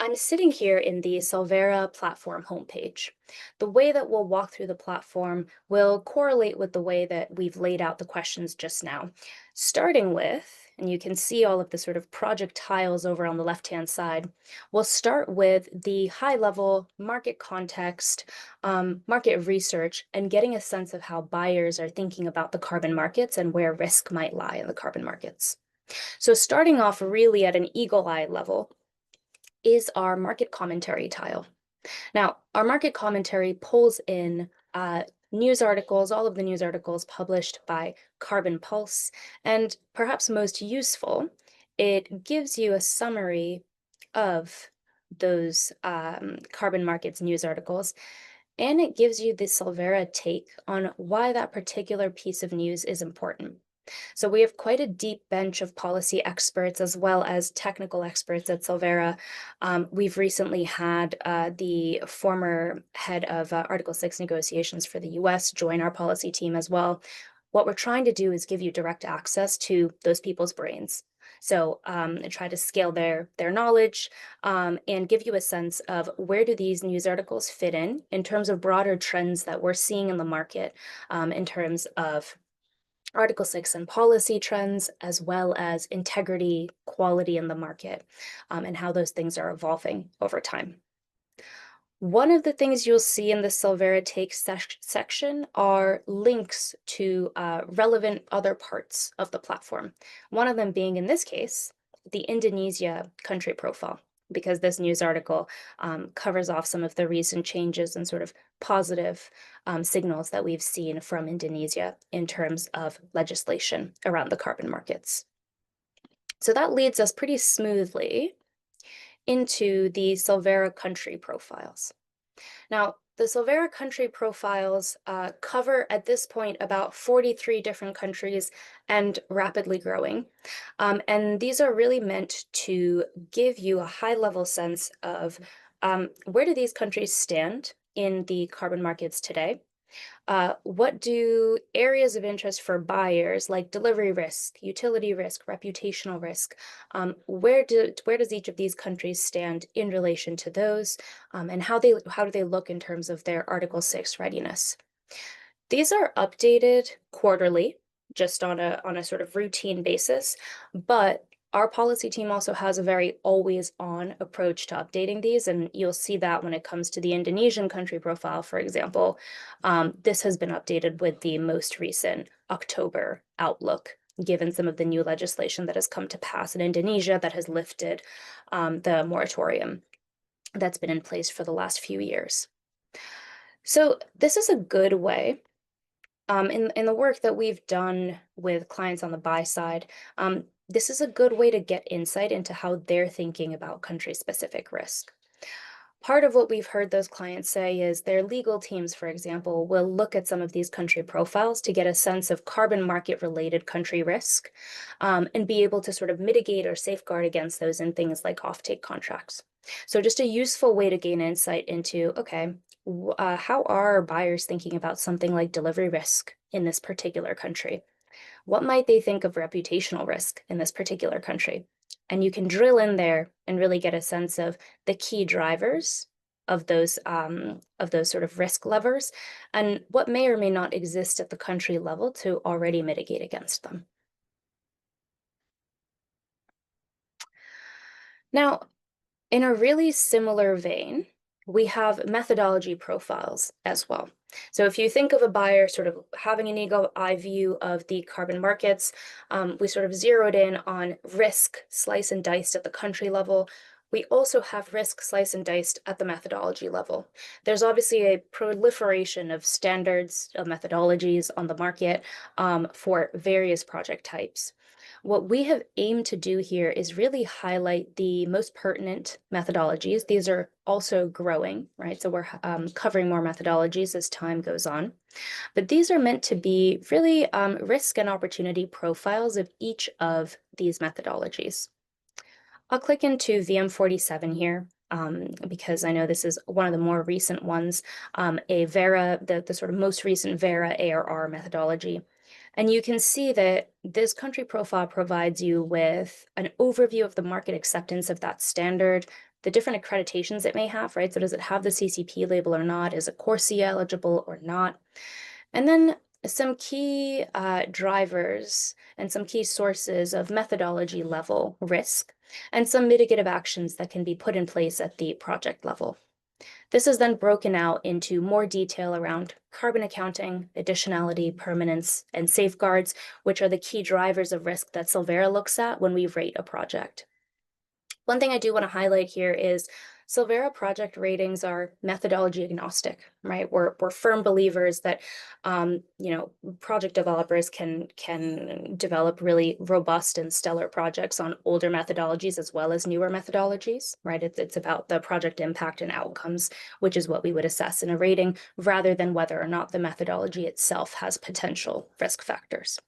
I'm sitting here in the Sylvera platform homepage. The way that we'll walk through the platform will correlate with the way that we've laid out the questions just now. Starting with, and you can see all of the sort of project tiles over on the left-hand side, we'll start with the high-level market context, market research, and getting a sense of how buyers are thinking about the carbon markets and where risk might lie in the carbon markets. So starting off really at an eagle-eye level, is our market commentary tile. Now, our market commentary pulls in news articles, all of the news articles published by Carbon Pulse, and perhaps most useful, it gives you a summary of those carbon markets news articles, and it gives you the Sylvera take on why that particular piece of news is important. So we have quite a deep bench of policy experts as well as technical experts at Sylvera. We've recently had the former head of Article 6 negotiations for the US join our policy team as well. What we're trying to do is give you direct access to those people's brains. So try to scale their knowledge and give you a sense of where do these news articles fit in terms of broader trends that we're seeing in the market in terms of Article 6 and policy trends, as well as integrity, quality in the market, and how those things are evolving over time. One of the things you'll see in the Sylvera Take section are links to relevant other parts of the platform. One of them being, in this case, the Indonesia country profile, because this news article covers off some of the recent changes and sort of positive signals that we've seen from Indonesia in terms of legislation around the carbon markets. So that leads us pretty smoothly into the Sylvera country profiles. Now, the Sylvera country profiles cover at this point about 43 different countries and rapidly growing. And these are really meant to give you a high-level sense of where do these countries stand in the carbon markets today? What do areas of interest for buyers like delivery risk, utility risk, reputational risk, where does each of these countries stand in relation to those, and how do they look in terms of their Article 6 readiness? These are updated quarterly, just on a sort of routine basis, but our policy team also has a very always-on approach to updating these, and you'll see that when it comes to the Indonesian country profile, for example. This has been updated with the most recent October outlook, given some of the new legislation that has come to pass in Indonesia that has lifted the moratorium that's been in place for the last few years. So this is a good way, in the work that we've done with clients on the buy side, this is a good way to get insight into how they're thinking about country-specific risk. Part of what we've heard those clients say is their legal teams, for example, will look at some of these country profiles to get a sense of carbon market-related country risk, and be able to sort of mitigate or safeguard against those in things like offtake contracts. So just a useful way to gain insight into, okay, how are buyers thinking about something like delivery risk in this particular country? What might they think of reputational risk in this particular country? And you can drill in there and really get a sense of the key drivers of those sort of risk levers and what may or may not exist at the country level to already mitigate against them. Now, in a really similar vein, we have methodology profiles as well. So if you think of a buyer sort of having an eagle eye view of the carbon markets, we sort of zeroed in on risk slice and diced at the country level. We also have risk slice and diced at the methodology level. There's obviously a proliferation of standards of methodologies on the market for various project types. What we have aimed to do here is really highlight the most pertinent methodologies. These are also growing, right? So we're covering more methodologies as time goes on. But these are meant to be really risk and opportunity profiles of each of these methodologies. I'll click into VM47 here because I know this is one of the more recent ones, a Vera, the sort of most recent Vera ARR methodology. And you can see that this country profile provides you with an overview of the market acceptance of that standard, the different accreditations it may have, right? So does it have the CCP label or not? Is it CORSIA eligible or not? And then some key drivers and some key sources of methodology level risk and some mitigative actions that can be put in place at the project level. This is then broken out into more detail around carbon accounting, additionality, permanence, and safeguards, which are the key drivers of risk that Sylvera looks at when we rate a project. One thing I do want to highlight here is Sylvera project ratings are methodology agnostic, right? We're firm believers that project developers can develop really robust and stellar projects on older methodologies as well as newer methodologies, right? It's about the project impact and outcomes, which is what we would assess in a rating, rather than whether or not the methodology itself has potential risk factors.